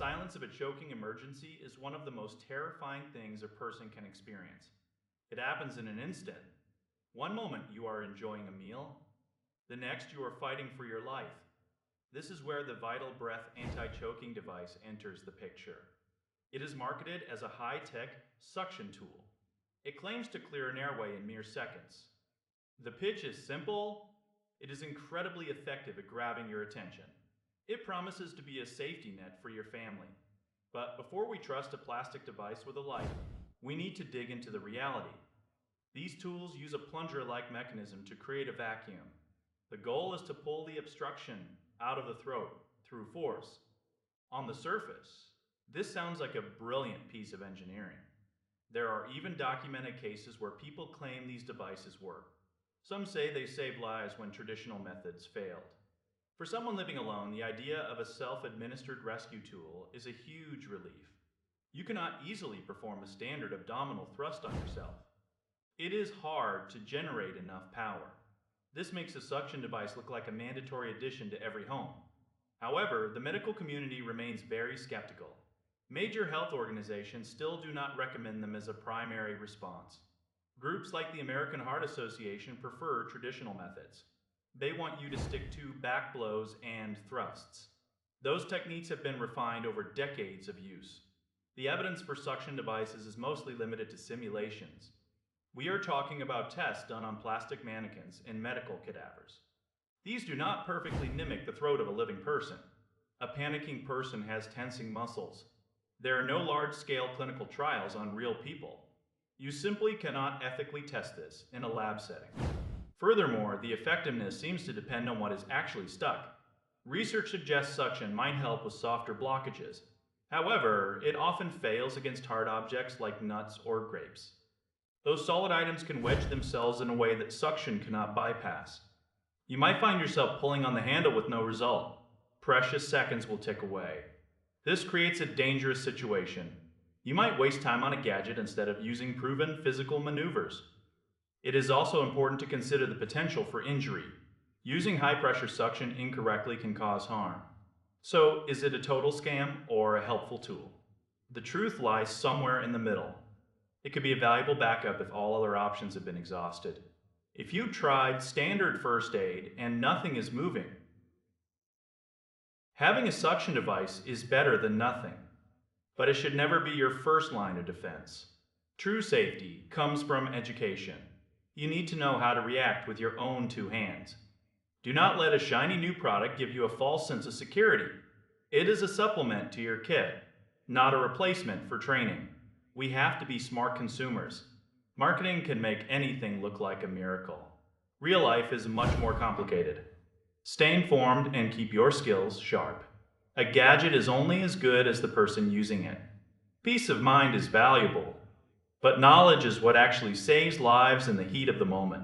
silence of a choking emergency is one of the most terrifying things a person can experience. It happens in an instant. One moment you are enjoying a meal, the next you are fighting for your life. This is where the Vital Breath anti-choking device enters the picture. It is marketed as a high-tech suction tool. It claims to clear an airway in mere seconds. The pitch is simple. It is incredibly effective at grabbing your attention. It promises to be a safety net for your family. But before we trust a plastic device with a light, we need to dig into the reality. These tools use a plunger-like mechanism to create a vacuum. The goal is to pull the obstruction out of the throat through force. On the surface, this sounds like a brilliant piece of engineering. There are even documented cases where people claim these devices work. Some say they saved lives when traditional methods failed. For someone living alone, the idea of a self-administered rescue tool is a huge relief. You cannot easily perform a standard abdominal thrust on yourself. It is hard to generate enough power. This makes a suction device look like a mandatory addition to every home. However, the medical community remains very skeptical. Major health organizations still do not recommend them as a primary response. Groups like the American Heart Association prefer traditional methods. They want you to stick to back blows and thrusts. Those techniques have been refined over decades of use. The evidence for suction devices is mostly limited to simulations. We are talking about tests done on plastic mannequins and medical cadavers. These do not perfectly mimic the throat of a living person. A panicking person has tensing muscles. There are no large-scale clinical trials on real people. You simply cannot ethically test this in a lab setting. Furthermore, the effectiveness seems to depend on what is actually stuck. Research suggests suction might help with softer blockages. However, it often fails against hard objects like nuts or grapes. Those solid items can wedge themselves in a way that suction cannot bypass. You might find yourself pulling on the handle with no result. Precious seconds will tick away. This creates a dangerous situation. You might waste time on a gadget instead of using proven physical maneuvers. It is also important to consider the potential for injury. Using high-pressure suction incorrectly can cause harm. So, is it a total scam or a helpful tool? The truth lies somewhere in the middle. It could be a valuable backup if all other options have been exhausted. If you tried standard first aid and nothing is moving, having a suction device is better than nothing. But it should never be your first line of defense. True safety comes from education. You need to know how to react with your own two hands. Do not let a shiny new product give you a false sense of security. It is a supplement to your kit, not a replacement for training. We have to be smart consumers. Marketing can make anything look like a miracle. Real life is much more complicated. Stay informed and keep your skills sharp. A gadget is only as good as the person using it. Peace of mind is valuable, but knowledge is what actually saves lives in the heat of the moment.